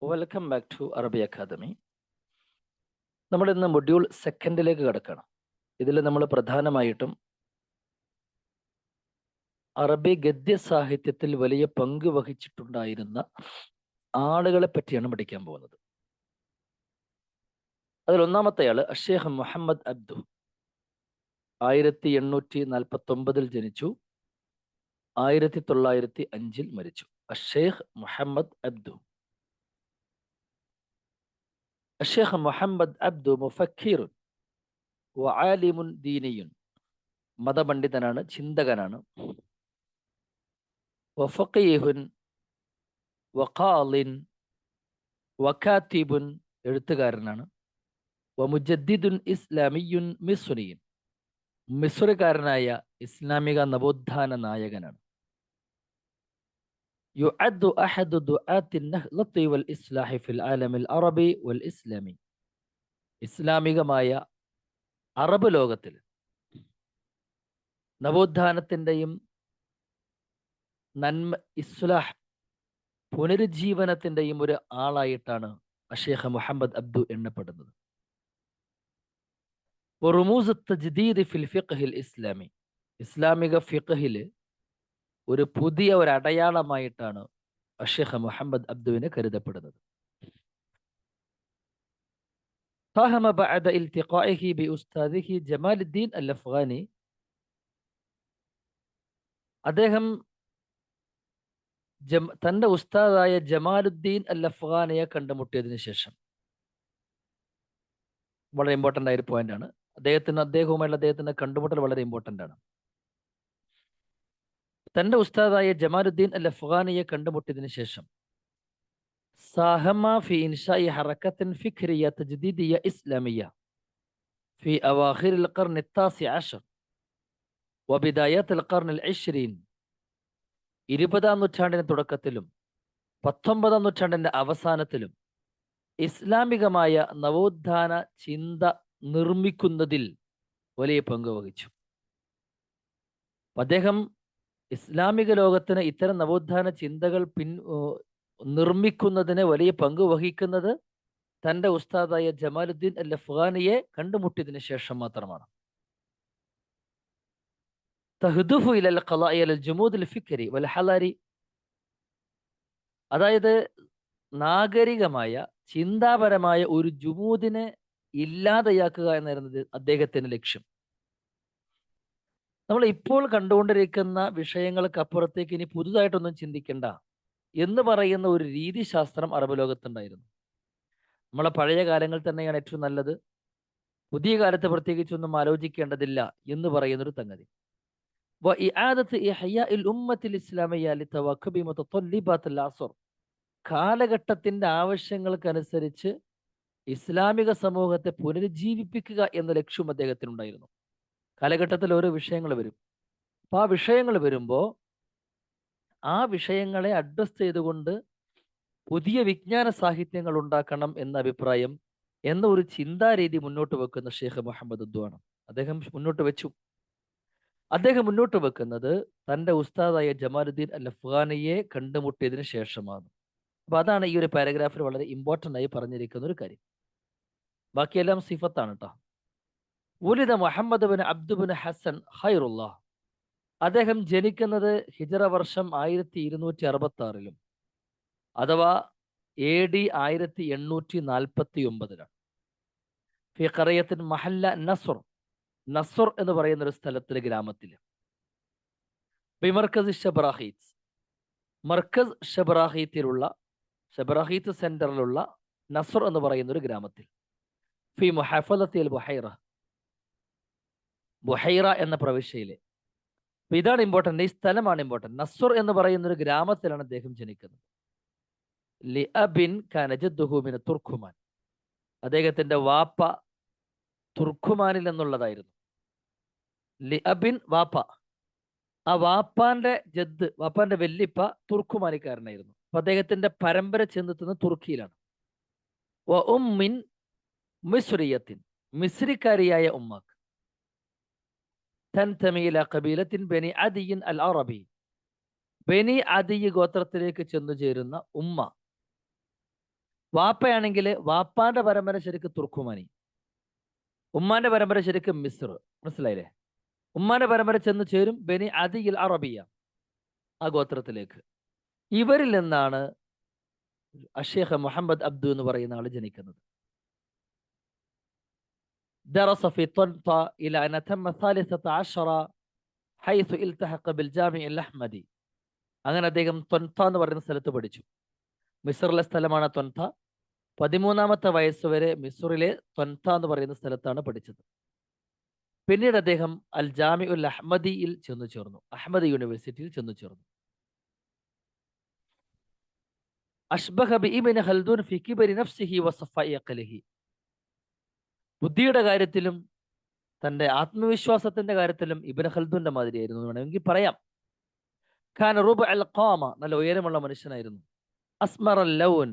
Welcome back to അറബി academy. നമ്മൾ ഇന്ന് മൊഡ്യൂൾ സെക്കൻഡിലേക്ക് കടക്കണം. ഇതിൽ നമ്മൾ പ്രധാനമായിട്ടും അറബി ഗദ്യ സാഹിത്യത്തിൽ വലിയ പങ്ക് വഹിച്ചിട്ടുണ്ടായിരുന്ന ആളുകളെ പറ്റിയാണ് പഠിക്കാൻ പോകുന്നത്. അതിൽ ഒന്നാമത്തെയാള് അഷേഖ് മുഹമ്മദ് അബ്ദു. 1849 ജനിച്ചു, 1905 മരിച്ചു. അഷേഖ് മുഹമ്മദ് അബ്ദു. الشيخ محمد عبده മുഫക്കിർ വആലിമുൻ ദീനിയുൻ, മതപണ്ഡിതനാണ്, ചിന്തകനാണ്. വഫഖീഹുൻ വഖാലിൻ വകാതിബുൻ, എഴുത്തുകാരനാണ്. വമുജദ്ദിദുൻ ഇസ്ലാമിയുൻ മിസ്രിയുൻ, മിസ്റുകാരനായ ഇസ്ലാമിക നവോത്ഥാന നായകനാണ്. യുഅദ്ദു അഹദു ദുആത്തി النهضة والإصلاح في العالم العربي والإسلامي, ഇസ്ലാമികമായ അറബ് ലോകത്തിൽ നവോത്ഥാനത്തിൻ്റെയും നന്മ ഇസ്ലാഹ് പുനരുജ്ജീവനത്തിൻ്റെയും ഒരു ആളായിട്ടാണ് അഷേഖ് മുഹമ്മദ് അബ്ദു എണ്ണപ്പെടുന്നത്. റുമൂസ് തജ്ദീദ് ഫിൽ ഫിഖ്ഹിൽ ഇസ്ലാമി, ഇസ്ലാമിക ഫിഖ്ഹില് ഒരു പുതിയ ഒരു അടയാളമായിട്ടാണ് അഷേഖ് മുഹമ്മദ് അബ്ദുവിനെ കരുതപ്പെടുന്നത്. فهم بعد التقائه بأستاذه جمال الدين الأفغاني, അദ്ദേഹം തന്റെ ഉസ്താദായ ജമാലുദ്ദീൻ അൽ അഫ്ഗാനിയെ കണ്ടുമുട്ടിയതിനു ശേഷം, വളരെ ഇമ്പോർട്ടൻ്റ് ആയ ഒരു പോയിന്റ് ആണ്, അദ്ദേഹവുമായുള്ള അദ്ദേഹത്തിന്റെ കണ്ടുമുട്ടൽ വളരെ ഇമ്പോർട്ടൻ്റ് ആണ്. തന്റെ ഉസ്താദായ ജമാലുദ്ദീൻ അൽ അഫ്ഗാനിയെ കണ്ടുമുട്ടിയതിനു ശേഷം സാഹമ ഫി ഇൻഷാഇ ഹറക്കത്തിൻ ഫിക്രിയ തജ്ദീദിയ ഇസ്ലാമിയ ഫി അവാഖിറിൽ ഖർനി التاسع عشر വബിദായത്തിൽ ഖർനിൽ 20, 20-ാം നൂറ്റാണ്ടിന്റെ തുടക്കത്തിലും 19-ാം നൂറ്റാണ്ടിന്റെ അവസാനത്തിലും ഇസ്ലാമികമായ നവോത്ഥാന ചിന്ത നിർമ്മിക്കുന്നതിൽ വലിയ പങ്ക് വഹിച്ചു. അദ്ദേഹം ഇസ്ലാമിക ലോകത്തിന് ഇത്തരം നവോത്ഥാന ചിന്തകൾ നിർമ്മിക്കുന്നതിന് വലിയ പങ്ക് വഹിക്കുന്നത് തന്റെ ഉസ്താദായ ജമാലുദ്ദീൻ അൽ അഫ്ഗാനിയെ കണ്ടുമുട്ടിയതിനു ശേഷം മാത്രമാണ്. തഹ്ദുഫു ഇലൽ ഖളാഇ അൽ ജുമൂദ് അൽ ഫിക്രി വൽ ഹളരി, അതായത് നാഗരികമായ ചിന്താപരമായ ഒരു ജുമൂദിനെ ഇല്ലാതെയാക്കുക എന്നായിരുന്നത് അദ്ദേഹത്തിന്റെ ലക്ഷ്യം. നമ്മൾ ഇപ്പോൾ കണ്ടുകൊണ്ടിരിക്കുന്ന വിഷയങ്ങൾക്ക് അപ്പുറത്തേക്ക് ഇനി പുതുതായിട്ടൊന്നും ചിന്തിക്കേണ്ട എന്ന് പറയുന്ന ഒരു രീതിശാസ്ത്രം അറബ് ലോകത്തുണ്ടായിരുന്നു. നമ്മളെ പഴയ കാലങ്ങൾ തന്നെയാണ് ഏറ്റവും നല്ലത്, പുതിയ കാലത്ത് പ്രത്യേകിച്ചൊന്നും ആലോചിക്കേണ്ടതില്ല എന്ന് പറയുന്നൊരു സംഗതി. കാലഘട്ടത്തിന്റെ ആവശ്യങ്ങൾക്കനുസരിച്ച് ഇസ്ലാമിക സമൂഹത്തെ പുനരുജ്ജീവിപ്പിക്കുക എന്ന ലക്ഷ്യം അദ്ദേഹത്തിനുണ്ടായിരുന്നു. കാലഘട്ടത്തിൽ ഓരോ വിഷയങ്ങൾ വരും. അപ്പൊ ആ വിഷയങ്ങൾ വരുമ്പോൾ ആ വിഷയങ്ങളെ അഡ്രസ് ചെയ്തുകൊണ്ട് പുതിയ വിജ്ഞാന സാഹിത്യങ്ങൾ ഉണ്ടാക്കണം എന്ന അഭിപ്രായം, എന്ന ഒരു ചിന്താരീതി മുന്നോട്ട് വെക്കുന്ന ഷെയ്ഖ് മുഹമ്മദ് അബ്ദു ആണ്. അദ്ദേഹം മുന്നോട്ട് വെക്കുന്നത് തന്റെ ഉസ്താദായ ജമാലുദ്ദീൻ അൽ അഫ്ഗാനിയെ കണ്ടുമുട്ടിയതിനു ശേഷമാണ്. അപ്പൊ അതാണ് ഈ ഒരു പാരഗ്രാഫിൽ വളരെ ഇമ്പോർട്ടൻ്റ് ആയി പറഞ്ഞിരിക്കുന്ന ഒരു കാര്യം. ബാക്കിയെല്ലാം സിഫത്താണ് കേട്ടോ. ഉലിദ മുഹമ്മദ് ബിൻ അബ്ദു ബിൻ ഹസൻ ഖൈറുല്ലാഹ്, അദ്ദേഹം ജനിക്കുന്നത് ഹിജറ വർഷം 1266 അഥവാ AD 1849 ഫി ഖറയത്തിൻ മഹല്ല നസ്ർ എന്ന് പറയുന്ന ഒരു സ്ഥലത്തിലെ ഗ്രാമത്തിൽ. ബിമർക്കസ് ഷബ്രാഹീത്ത് സെന്ററിലുള്ള നസ്ർ എന്ന് പറയുന്ന ഒരു ഗ്രാമത്തിൽ. ഫി മുഹഫലത്തിൽ ബുഹൈറ എന്ന പ്രവിശ്യയിലെ. അപ്പൊ ഇതാണ് ഇമ്പോർട്ടൻ്റ്, ഈ സ്ഥലമാണ് ഇമ്പോർട്ടൻ്റ്. നസ്ർ എന്ന് പറയുന്ന ഒരു ഗ്രാമത്തിലാണ് അദ്ദേഹം ജനിക്കുന്നത്. ലിഅബിൻ കാന ജദ്ദുഹു മിന തുർക്കുമാൻ, അദ്ദേഹത്തിന്റെ വാപ്പ തുർക്കുമാനിൽ നിന്നുള്ളതായിരുന്നു. ലിഅബിൻ, വാപ്പ. ആ വാപ്പാന്റെ ജദ്, വാപ്പാന്റെ വെല്ലിപ്പ തുർക്കുമാനിക്കാരനായിരുന്നു. അപ്പൊ അദ്ദേഹത്തിന്റെ പരമ്പര ചെന്നെത്തുന്നത് തുർക്കിയിലാണ്. വ ഉമ്മിൻ മിസ്രിയത്തിൻ, മിസ്രിക്കാരിയായ ഉമ്മാക്ക്. തൻതമി ഇലാ ഖബീലത്തിൻ ബനി അദിയിൻ അൽ അറബി, ബനി അദിയ് ഗോത്രത്തിലേക്ക് ചെന്നു ചേരുന്ന ഉമ്മ. വാപ്പയാണെങ്കിൽ വാപ്പാന്റെ പരമ്പര ശരിക്കും തുർക്കുമാനി, ഉമ്മാന്റെ പരമ്പര ശരിക്കും മിസ്ർ. മനസ്സിലായില്ലേ? ഉമ്മാന്റെ പരമ്പര ചെന്ന് ചേരും ബനി അദിയിൽ അറബിയ, ആ ഗോത്രത്തിലേക്ക്. ഇവരിൽ നിന്നാണ് അഷേഖ് മുഹമ്മദ് അബ്ദു എന്ന് പറയുന്ന ആള് ജനിക്കുന്നത്. درس في طنطا إلى أن تم 13 حيث التحق بالجامع الأحمدي. അങ്ങനെ അദ്ദേഹം ത്വൻത എന്ന് പറയുന്ന സ്ഥലത്ത് പഠിച്ചു. മിസ്റിലെ സ്ഥലമാണ് ത്വൻത. 13ാമത്തെ വയസ്സ് വരെ മിസ്റിലെ ത്വൻത എന്ന് പറയുന്ന സ്ഥലത്താണ് പഠിച്ചത്. പിന്നീട് അദ്ദേഹം അൽ ജാമി ഉൽ അഹ്മദിയിൽ ചെന്നു ചേർന്നു, അഹമ്മദ് യൂണിവേഴ്സിറ്റിയിൽ ചെന്നു ചേർന്നു. അഷ്ബഹ ബിഇബ്നു ഖൽദൂൻ ഫി കിബരി നഫ്സിഹി വസഫാഇ ഖൽഹി. ബുദ്ധിയുടെ കാര്യത്തിലും തന്റെ ആത്മവിശ്വാസത്തിന്റെ കാര്യത്തിലും ഇബ്നു ഖൽദൂന്റെ മാതിരിയായിരുന്നു വേണമെങ്കിൽ പറയാം. ഖാന റുബ അൽ ഖാമ, നല്ല ഉയരമുള്ള മനുഷ്യനായിരുന്നു. അസ്മർ അൽ ലൗൻ,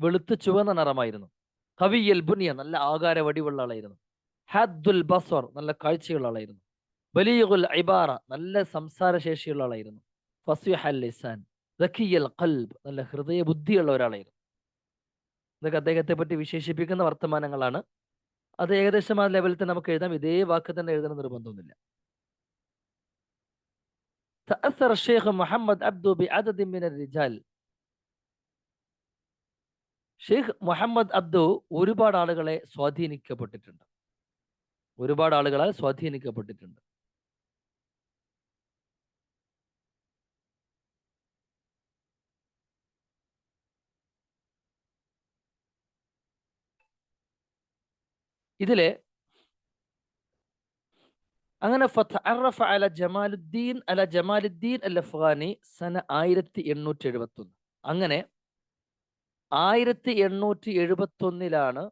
വെളുത്ത് ചുവന്ന നിറമായിരുന്നു. കവിയൽ ബുനിയ, നല്ല ആകാര വടിവുള്ള ആളായിരുന്നു. ഹദ്ദുൽ ബസർ, നല്ല കാഴ്ചയുള്ള ആളായിരുന്നു. ബലീഗുൽ ഇബാറ, നല്ല സംസാര ശേഷിയുള്ള ആളായിരുന്നു. ഫസ്വിഹൽ ലിസാൻ, ദക്കിയൽ ഖൽബ്, നല്ല ഹൃദയ ബുദ്ധിയുള്ള ഒരാളായിരുന്നു. ഇതൊക്കെ അദ്ദേഹത്തെ പറ്റി വിശേഷിപ്പിക്കുന്ന വർത്തമാനങ്ങളാണ്. അത് ഏകദേശം ആ ലെവലിൽ തന്നെ നമുക്ക് എഴുതാം. ഇതേ വാക്ക് തന്നെ എഴുതണം നിർബന്ധമൊന്നുമില്ല. تأثر الشيخ محمد عبده بعدد من الرجال. ഷെയ്ഖ് മുഹമ്മദ് അബ്ദു ഒരുപാട് ആളുകളെ സ്വാധീനിക്കപ്പെട്ടിട്ടുണ്ട്, ഒരുപാട് ആളുകളാൽ സ്വാധീനിക്കപ്പെട്ടിട്ടുണ്ട്. ഇതിലെ അങ്ങനെ ഫതഅറഫ അല ജമാലുദ്ദീൻ അൽ അഫ്ഗാനി സന 1871. അങ്ങനെ 1871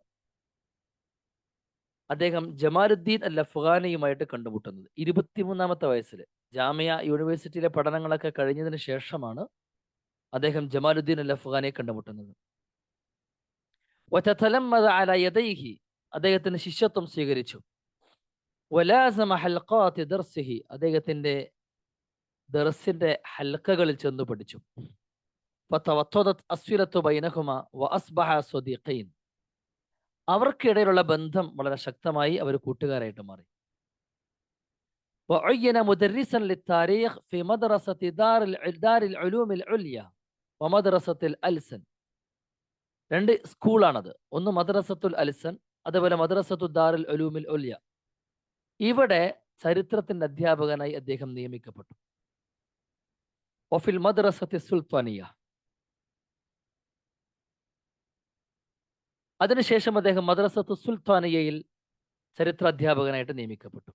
അദ്ദേഹം ജമാലുദ്ദീൻ അൽ അഫ്ഗാനിയുമായിട്ട് കണ്ടുമുട്ടുന്നത്. 23ാമത്തെ വയസ്സിൽ ജാമിയ യൂണിവേഴ്സിറ്റിയിലെ പഠനങ്ങളൊക്കെ കഴിഞ്ഞതിന് ശേഷമാണ് അദ്ദേഹം ജമാലുദ്ദീൻ അൽ അഫ്ഗാനിയെ കണ്ടുമുട്ടുന്നത്. വതതലമ്മദ അല യദൈഹി, അദ്ദേഹത്തിന് ശിഷ്യത്വം സ്വീകരിച്ചു. വലാസമ ഹൽഖാത്തി ദർസിഹി, അദ്ദേഹത്തിന്റെ ദർസിന്റെ ഹൽക്കകളിൽ ചെന്ന് പഠിച്ചു. ഫതവത്തദത് അസ്വിലത്തു ബൈനഹുമ വഅസ്ബഹ സ്വദീഖൈൻ, അവർക്കിടയിലുള്ള ബന്ധം വളരെ ശക്തമായി, അവർ കൂട്ടുകാരായിട്ട് മാറി. വഉയ്യന മുദർരിസൻ ലിത്താരീഖ് ഫി മദ്റസത്തി ദാരിൽ ഉലൂമിൽ ഉൽയ വമദ്റസത്തിൽ അൽസൻ. രണ്ട് സ്കൂളാണത്. ഒന്ന് മദ്റസത്തുൽ അൽസൻ, അതുപോലെ മദ്റസത്തു ദാരിൽ ഉലൂമിൽ ഉൽയ. ഇവിടെ ചരിത്രത്തിന്റെ അധ്യാപകനായി അദ്ദേഹം നിയമിക്കപ്പെട്ടു. വഫിൽ മദ്റസത്തി സുൽത്താനിയ, അതിനുശേഷം അദ്ദേഹം മദ്റസത്തു സുൽത്താനിയയിൽ ചരിത്രാധ്യാപകനായിട്ട് നിയമിക്കപ്പെട്ടു.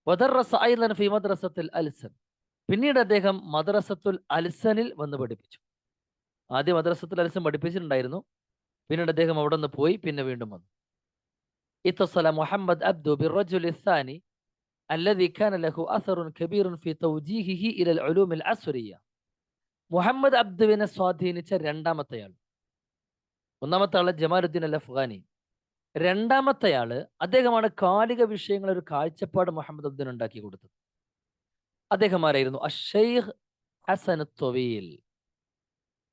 വദറസ അയ്ളൻ ഫി മദ്റസത്തിൽ അൽസൻ, പിന്നീട് അദ്ദേഹം മദ്റസത്തുൽ അൽസനിൽ വന്ന് പഠിപ്പിച്ചു. ആദ്യം മദ്റസത്തുൽ അൽസൻ പഠിപ്പിച്ചിട്ടുണ്ടായിരുന്നു, പിന്നീട് അദ്ദേഹം അവിടെ നിന്ന് പോയി, പിന്നെ വീണ്ടും വന്നു. اتصل محمد عبده بالرجل الثاني الذي كان له أثر كبير في توجيهه إلى العلوم العصرية. മുഹമ്മദ് അബ്ദുവിനെ സ്വാധീനിച്ച രണ്ടാമത്തെയാൾ, ഒന്നാമത്തെ ആള് ജമാലുദ്ദീൻ അൽ അഫ്ഗാനി, രണ്ടാമത്തെയാള് അദ്ദേഹമാണ് കാലിക വിഷയങ്ങൾ ഒരു കാഴ്ചപ്പാട് മുഹമ്മദ് അബ്ദുവിന് ഉണ്ടാക്കി കൊടുത്തത്. അദ്ദേഹം ആരായിരുന്നു? അശ്ശൈഖ് ഹസൻ അത്വീൽ.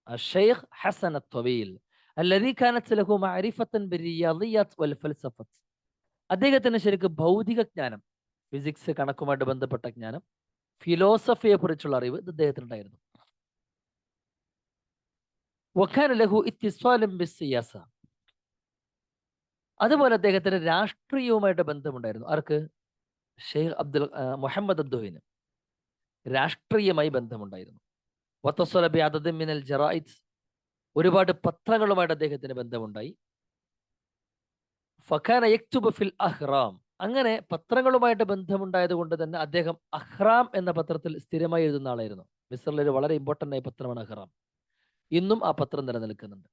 അശ്ശൈഖ് ഹസൻ അത്വീൽ الذي كانت له معرفة بالرياضيات والفلسفة. അദ്ദേഹത്തിന് ശരിക്കും ഭൗതിക ജ്ഞാനം, ഫിസിക്സ്, കണക്കുമായിട്ട് ബന്ധപ്പെട്ട ജ്ഞാനം, ഫിലോസഫിയെ കുറിച്ചുള്ള അറിവ് ഇത് അദ്ദേഹത്തിനുണ്ടായിരുന്നു. വകാന ലഹു ഇത്തിസാലും ബിസ്സിയാസ, അതുപോലെ അദ്ദേഹത്തിന് രാഷ്ട്രീയവുമായിട്ട് ബന്ധമുണ്ടായിരുന്നു. ആർക്ക്? ഷെയ്ഖ് മുഹമ്മദ് അബ്ദുവിന് രാഷ്ട്രീയമായി ബന്ധമുണ്ടായിരുന്നു. വത്തസ്വല ബിഅദദിൻ മിനൽ ജറായിദ്, ഒരുപാട് പത്രങ്ങളുമായിട്ട് അദ്ദേഹത്തിന് ബന്ധമുണ്ടായി. ഫകാന യക്തുബു ഫിൽ അഹ്റാം, അങ്ങനെ പത്രങ്ങളുമായിട്ട് ബന്ധമുണ്ടായത് കൊണ്ട് തന്നെ അദ്ദേഹം അഹ്റാം എന്ന പത്രത്തിൽ സ്ഥിരമായി എഴുതുന്ന ആളായിരുന്നു. മിസ്റിലെ ഒരു വളരെ ഇമ്പോർട്ടൻ്റ് ആയ പത്രമാണ് അഹ്റാം. ഇന്നും ആ പത്രം നിലനിൽക്കുന്നുണ്ട്.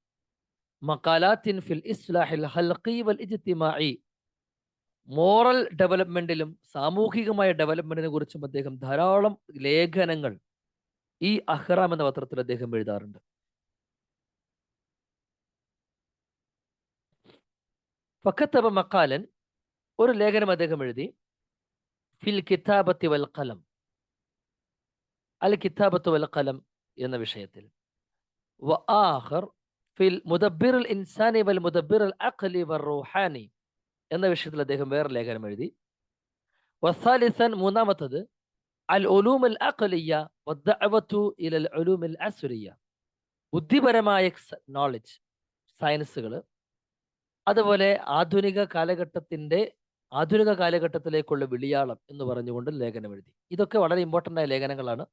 മഖാലാത്തിൻ ഫിൽ ഇസ്ലാഹിൽ ഖൽഖി വൽ ഇജ്തിമാഇ, മോറൽ ഡെവലപ്മെന്റിലും സാമൂഹികമായ ഡെവലപ്മെന്റിനെ കുറിച്ചും അദ്ദേഹം ധാരാളം ലേഖനങ്ങൾ ഈ അഹ്റാം എന്ന പത്രത്തിൽ അദ്ദേഹം എഴുതാറുണ്ട്. ഫഖതബ മഖാലൻ, ഒരു ലേഖനം അദ്ദേഹം എഴുതി. ഫിൽ കിതാബത്തി വൽ ഖലം, അൽ കിതാബത്ത് വൽ ഖലം, എന്ന വിഷയത്തിൽ. വആഖർ ഫിൽ മുദബ്ബിറുൽ ഇൻസാനി വൽ മുദബ്ബിറുൽ അഖ്ലി വറൂഹാനി എന്ന വിഷയത്തിൽ അദ്ദേഹം വേറെ ലേഖനം എഴുതി. വസാലിസൻ മൂന്നാമത്തത് അൽ ഉലൂമുൽ അഖ്ലിയ വദ്ദഅവതു ഇലൽ ഉലൂമിൽ അസ്രിയ, ബുദ്ധിപരമായ നോളജ്, സയൻസുകൾ, അതുപോലെ ആധുനിക കാലഘട്ടത്തിലേക്കുള്ള വിളിയാളം എന്ന് പറഞ്ഞുകൊണ്ട് ലേഖനം എഴുതി. ഇതൊക്കെ വളരെ ഇമ്പോർട്ടൻ്റ് ആയ ലേഖനങ്ങളാണ്.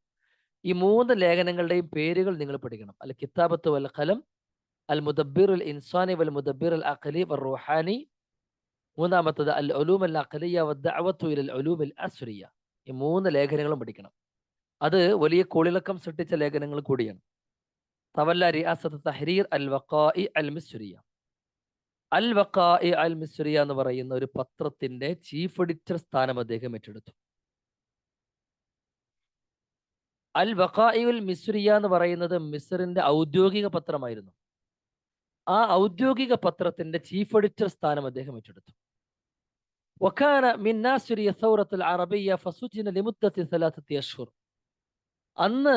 ഈ 3 ലേഖനങ്ങളുടെയും പേരുകൾ നിങ്ങൾ പഠിക്കണം. അൽ കിതാബത്ത് വൽ ഖലം, അൽ മുദബ്ബിറുൽ ഇൻസാനി വൽ മുദബ്ബിറുൽ അഖ്ലി വറൂഹാനി, മൂന്നാമത്തത് അൽ ഉലൂമുൽ അഖ്ലിയ വദ്ദഅവതു ഇലൽ ഉലൂമിൽ അസ്രിയ. ഈ 3 ലേഖനങ്ങളും പഠിക്കണം. അത് വലിയ കോളിളക്കം സൃഷ്ടിച്ച ലേഖനങ്ങൾ കൂടിയാണ്. തവല്ല റിയാസത്ത് തഹ്രീർ അൽ വഖാഇ അൽ മിസ്രിയ. അൽ വഖാഇ അൽ മിസ്രിയ എന്ന് പറയുന്ന ഒരു പത്രത്തിന്റെ ചീഫ് എഡിറ്റർ സ്ഥാനം അദ്ദേഹം ഏറ്റെടുത്തു. അൽ വഖാഇ ഉൽ മിസ്രിയ എന്ന് പറയുന്നത് മിസ്റിന്റെ ഔദ്യോഗിക പത്രമായിരുന്നു. ആ ഔദ്യോഗിക പത്രത്തിന്റെ ചീഫ് എഡിറ്റർ സ്ഥാനം അദ്ദേഹം ഏറ്റെടുത്തു. വകാന മിൻ നാസിരി സൗറത്തുൽ അറബിയ്യ ഫസുജിന ലിമുദ്ദത്തി 3 അശ്ഹുർ. അന്ന്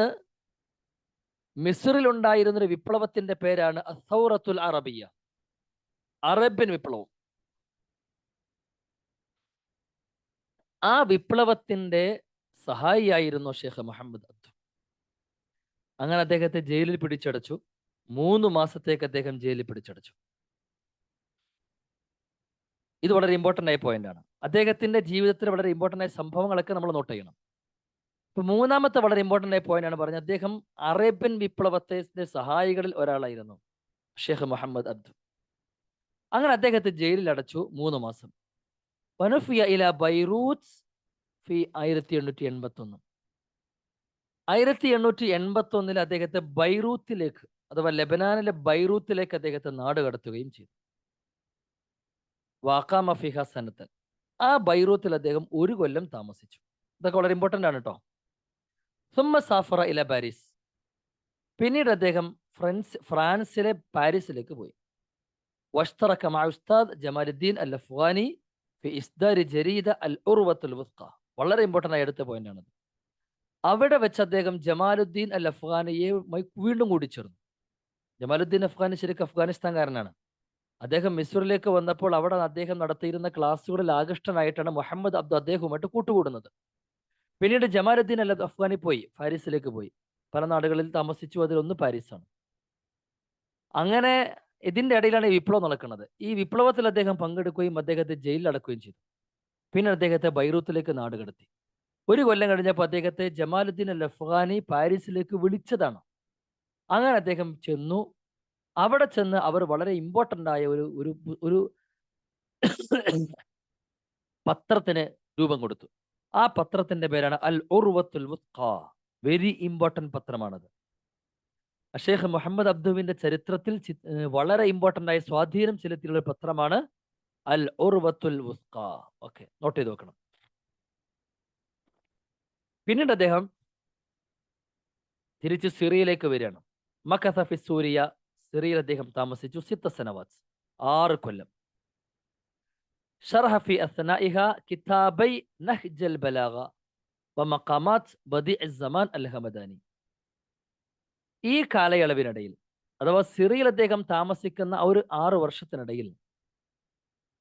മിസ്റിൽ ഉണ്ടായിരുന്ന ഒരു വിപ്ലവത്തിന്റെ പേരാണ് സൗറത്തുൽ അറബിയ്യ, അറേബ്യൻ വിപ്ലവം. ആ വിപ്ലവത്തിന്റെ സഹായിയായിരുന്നു ഷെയ്ഖ് മുഹമ്മദ് അബ്ദു. അങ്ങനെ അദ്ദേഹത്തെ ജയിലിൽ പിടിച്ചടച്ചു. 3 മാസത്തേക്ക് അദ്ദേഹം ജയിലിൽ പിടിച്ചടച്ചു. ഇത് വളരെ ഇമ്പോർട്ടൻ്റ് ആയ പോയിന്റ് ആണ്. അദ്ദേഹത്തിന്റെ ജീവിതത്തിൽ വളരെ ഇമ്പോർട്ടൻ്റ് ആയ സംഭവങ്ങളൊക്കെ നമ്മൾ നോട്ട് ചെയ്യണം. ഇപ്പൊ 3-മത്തെ വളരെ ഇമ്പോർട്ടൻ്റ് ആയ പോയിന്റ് ആണ് പറഞ്ഞത്. അദ്ദേഹം അറേബ്യൻ വിപ്ലവത്തിന്റെ സഹായികളിൽ ഒരാളായിരുന്നു ഷെയ്ഖ് മുഹമ്മദ് അബ്ദു. അങ്ങനെ അദ്ദേഹത്തെ ജയിലിൽ അടച്ചു 3 മാസം. വനുഫിയ ഇല ബൈറൂത്ത് ഫി 1881. 1881 അദ്ദേഹത്തെ ബൈറൂത്തിലേക്ക്, അഥവാ ലെബനാനിലെ ബൈറൂത്തിലേക്ക് അദ്ദേഹത്തെ നാട് കടത്തുകയും ചെയ്തു. വാഖാമ ഫിഹ സനത്തൻ. ആ ബൈറൂത്തിൽ അദ്ദേഹം 1 കൊല്ലം താമസിച്ചു. ഇതൊക്കെ വളരെ ഇമ്പോർട്ടൻ്റ് ആണ് കേട്ടോ. സുമ്മ സാഫറ ഇല പാരീസ്. പിന്നീട് അദ്ദേഹം ഫ്രാൻസിലെ പാരീസിലേക്ക് പോയി. വഷ്തറക മഅ ഉസ്താദ് ജമാലുദ്ദീൻ അൽ അഫ്ഗാനി ഫി ഇസ്ദാരി ജരീദ അൽ ഉർവത്തുൽ വുസ്ഖ. വളരെ ഇമ്പോർട്ടൻ്റ് ആയ അടുത്ത പോയിന്റ് ആണത്. അവിടെ വെച്ച് അദ്ദേഹം ജമാലുദ്ദീൻ അൽ അഫ്ഗാനിയെ വീണ്ടും കൂടിച്ചേർന്നു. ജമാലുദ്ദീൻ അഫ്ഗാനി ശരിക്കും അഫ്ഗാനിസ്ഥാൻകാരനാണ്. അദ്ദേഹം മിസ്റിലേക്ക് വന്നപ്പോൾ അവിടെ അദ്ദേഹം നടത്തിയിരുന്ന ക്ലാസ്സുകളിൽ ആകൃഷ്ടനായിട്ടാണ് മുഹമ്മദ് അബ്ദു അദ്ദേഹവുമായിട്ട് കൂട്ടുകൂടുന്നത്. പിന്നീട് ജമാലുദ്ദീൻ അൽ അഫ്ഗാനി പോയി പാരീസിലേക്ക് പോയി. പല നാടുകളിൽ താമസിച്ചു. അതിലൊന്ന് പാരീസാണ്. അങ്ങനെ ഇതിന്റെ ഇടയിലാണ് ഈ വിപ്ലവം നടക്കുന്നത്. ഈ വിപ്ലവത്തിൽ അദ്ദേഹം പങ്കെടുക്കുകയും അദ്ദേഹത്തെ ജയിലിൽ അടക്കുകയും ചെയ്തു. പിന്നെ അദ്ദേഹത്തെ ബൈറൂത്തിലേക്ക് നാട് കടത്തി. 1 കൊല്ലം കഴിഞ്ഞപ്പോൾ അദ്ദേഹത്തെ ജമാലുദ്ദീൻ അൽ അഫ്ഗാനി പാരീസിലേക്ക് വിളിച്ചതാണ്. അങ്ങനെ അദ്ദേഹം ചെന്നു. അവിടെ ചെന്ന് അവർ വളരെ ഇമ്പോർട്ടൻ്റ് ആയ ഒരു പത്രത്തിന് രൂപം കൊടുത്തു. ആ പത്രത്തിന്റെ പേരാണ് Al Urwatul Wuthqa. Very important പത്രമാണത്. ഷെയ്ഖ് മുഹമ്മദ് അബ്ദുവിന്റെ ചരിത്രത്തിൽ വളരെ ഇമ്പോർട്ടൻ്റ് ആയ സ്വാധീനം ചെലുത്തിയുള്ള പത്രമാണ് അൽ ഉർവത്തുൽ വുസ്ഖ. ഓക്കെ, നോട്ട് ചെയ്ത് വെക്കണം. പിന്നീട് അദ്ദേഹം തിരിച്ച് സിറിയയിലേക്ക് വരികയാണ്. മക്കഥ ഫി സൂരിയ. സിറിയയിൽ അദ്ദേഹം താമസിച്ചു 6 സനവാത്ത്, 6 കൊല്ലം. ഷറഹ ഫി അസ്നാഇഹ കിതാബൈ നഹ്ജൽ ബലാഗ വ മഖാമാത്ത് ബദീഉ സമാൻ അൽ ഹമദാനി. ഈ കാലയളവിനിടയിൽ, അഥവാ സിറിയയിൽ അദ്ദേഹം താമസിക്കുന്ന ഒരു 6 വർഷത്തിനിടയിൽ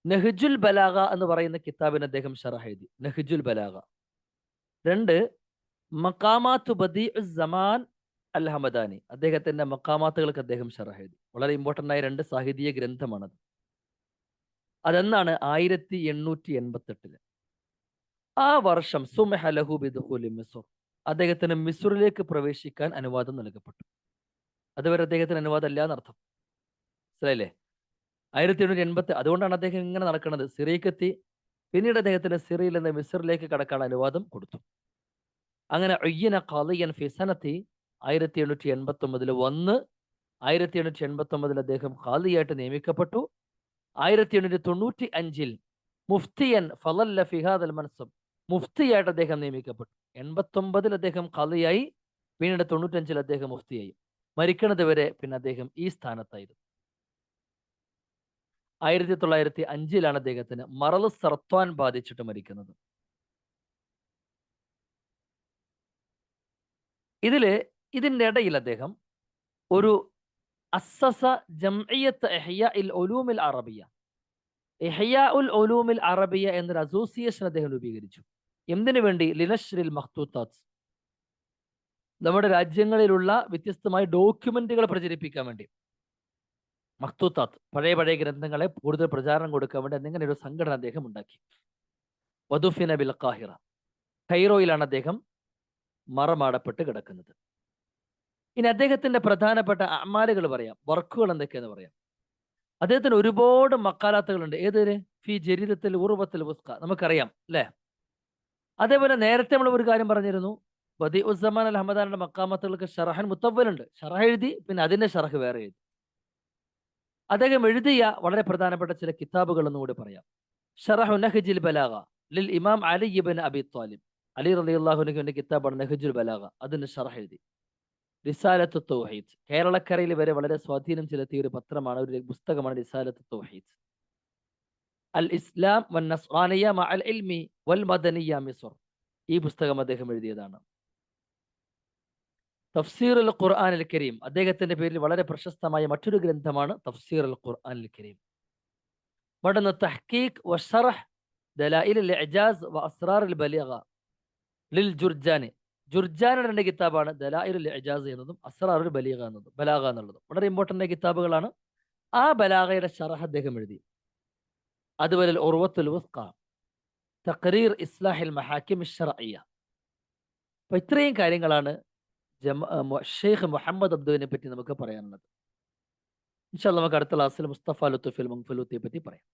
നഹ്ജുൽ ബലാഗ എന്ന് പറയുന്ന കിതാബിന് അദ്ദേഹം ഷറഹ് എഴുതി. നഹ്ജുൽ ബലാഗ. 2 മഖാമാത്ത് ബദീഉ സമാൻ അൽ ഹമദാനി. അദ്ദേഹത്തിന്റെ മഖാമാത്തുകൾക്ക് അദ്ദേഹം ഷറഹ് എഴുതി. വളരെ ഇമ്പോർട്ടൻ്റ് ആയ 2 സാഹിത്യ ഗ്രന്ഥമാണത്. അതെന്നാണ് 1888. ആ വർഷം സുമഹ ലഹു ബിദുഖൂലി മിസ്ർ. അദ്ദേഹത്തിന് മിസ്റിലേക്ക് പ്രവേശിക്കാൻ അനുവാദം നൽകപ്പെട്ടു. അതുവരെ അദ്ദേഹത്തിന് അനുവാദം ഇല്ല എന്നർത്ഥം. മനസ്സിലായില്ലേ? 1880. അതുകൊണ്ടാണ് അദ്ദേഹം ഇങ്ങനെ നടക്കുന്നത്. സിറിയക്കെത്തി. പിന്നീട് അദ്ദേഹത്തിന് സിറിയയിൽ നിന്ന് മിസ്റിലേക്ക് കടക്കാൻ അനുവാദം കൊടുത്തു. അങ്ങനെ ഉയ്യിന ഖാദിയൻ ഫി സനത്തി 1889 വന്ന് 1889 അദ്ദേഹം ഖാദിയായിട്ട് നിയമിക്കപ്പെട്ടു. 1895 മുഫ്തിയൻ ഫളല്ല ഫി ഹാദൽ മൻസബ്. മുഫ്തിയായിട്ട് അദ്ദേഹം നിയമിക്കപ്പെട്ടു. 89 അദ്ദേഹം ഖാദിയായി. പിന്നീട് 95 അദ്ദേഹം മുഫ്തിയായി. മരിക്കുന്നത് വരെ പിന്നെ അദ്ദേഹം ഈ സ്ഥാനത്തായിരുന്നു. 1905 അദ്ദേഹത്തിന് മറള് സർത്താൻ ബാധിച്ചിട്ട് മരിക്കുന്നത്. ഇതില് ഇതിൻ്റെ ഇടയിൽ അദ്ദേഹം ഒരു അസ്സസ ജംഇയ്യത്ത് ഇഹ്യാഉൽ ഉലൂമിൽ അറബിയ, ഇഹ്യാഉൽ ഉലൂമിൽ അറബിയ എന്നൊരു അസോസിയേഷൻ അദ്ദേഹം രൂപീകരിച്ചു. എന്തിനു വേണ്ടി? ലിനശ്രിൽ മഖ്തൂത്താത്ത്, നമ്മുടെ രാജ്യങ്ങളിലുള്ള വ്യത്യസ്തമായ ഡോക്യുമെന്റുകൾ പ്രചരിപ്പിക്കാൻ വേണ്ടി. മഖ്തൂത്താത്ത്, പഴയ പഴയ ഗ്രന്ഥങ്ങളെ കൂടുതൽ പ്രചാരണം കൊടുക്കാൻ വേണ്ടി അങ്ങനെ ഒരു സംഘടന അദ്ദേഹം ഉണ്ടാക്കി. വദുഫിന ബിൽ ഖാഹിറ, കൈറോയിലാണ് അദ്ദേഹം മറമാടപ്പെട്ട് കിടക്കുന്നത്. ഇനി അദ്ദേഹത്തിന്റെ പ്രധാനപ്പെട്ട അമാലുകൾ പറയാം, വർക്കുകൾ എന്തൊക്കെയാന്ന് പറയാം. അദ്ദേഹത്തിന് ഒരുപാട് മക്കാലാത്തുകളുണ്ട്. ഏതൊരു ഫി ജരീദത്തിൽ ഉറുവത്തിൽ വുസ്ഖ, നമുക്കറിയാം അല്ലേ? അതേപോലെ നേരത്തെ നമ്മൾ ഒരു കാര്യം പറഞ്ഞിരുന്നു, ബദി ഉസ്സമാൻ അൽ ഹമദാനിന്റെ മക്കാമത്തുകൾക്ക് ഷറഹൻ മുത്തവ്വലുണ്ട്. ഷറഹ എഴുതി, പിന്നെ അതിന്റെ ഷറഹ് വേറെ എഴുതി. അദ്ദേഹം എഴുതിയ വളരെ പ്രധാനപ്പെട്ട ചില കിതാബുകൾ എന്നുകൂടി പറയാം. ഷറഹു നഹ്ജുൽ ബലാഗ ലിൽ ഇമാം അലി ഇബ്നു അബി ത്വാലിബ്, അലി റളിയല്ലാഹു അൻഹുവിന്റെ കിതാബാണ് നഹ്ജുൽ ബലാഗ, അതിന് ഷറഹ് എഴുതി. റിസാലത്ത് തൗഹീദ്, കേരളക്കരയിൽ വരെ വളരെ സ്വാധീനം ചെലുത്തിയ ഒരു പത്രമാണ്, ഒരു പുസ്തകമാണ് റിസാലത്ത് തൗഹീദ്. അൽ ഇസ്ലാം വൻ നസ്റാനിയ മഅൽ ഇൽമി വൽ മദനിയ മിസ്ർ, ഈ പുസ്തകം അദ്ദേഹം എഴുതിയതാണ്. തഫ്സീറുൽ ഖുർആനിൽ കരീം, അദ്ദേഹത്തിന്റെ പേരിൽ വളരെ പ്രശസ്തമായ മറ്റൊരു ഗ്രന്ഥമാണ് തഫ്സീറുൽ ഖുർആനിൽ കരീം. മടന്ന് തഹ്ഖീഖ് വശറഹ് ദലായിലുൽ ഇഅജാസ് വ അസ്റാറുൽ ബലീഗ ലിൽ ജുർജാനി, ജുർജാനിയുടെ രണ്ട് കിതാബാണ് ദലായിലുൽ ഇഅജാസ് എന്നതും അസ്റാറുൽ ബലീഗ എന്നതും, ബലാഗ എന്നുള്ളതും. വളരെ ഇമ്പോർട്ടന്റ് കിതാബുകളാണ്. ആ ബലാഗയുടെ ഷറഹ് അദ്ദേഹം എഴുതി. അതുപോലെ ഉർവത്തുൽ വുസ്ഖ, തഖ്രീർ ഇസ്ലാഹിൽ മഹാകിം അശ്ശറഇയ്യ. അപ്പൊ ഇത്രയും കാര്യങ്ങളാണ് ഷെയ്ഖ് മുഹമ്മദ് അബ്ദുവിനെ പറ്റി നമുക്ക് പറയാനുള്ളത്. ഇൻഷാ അല്ലാഹ് നമുക്ക് അടുത്ത ക്ലാസ്സിൽ മുസ്തഫ ലുത്ഫുൽ മുൻഫലൂത്തിയെ പറ്റി പറയാം.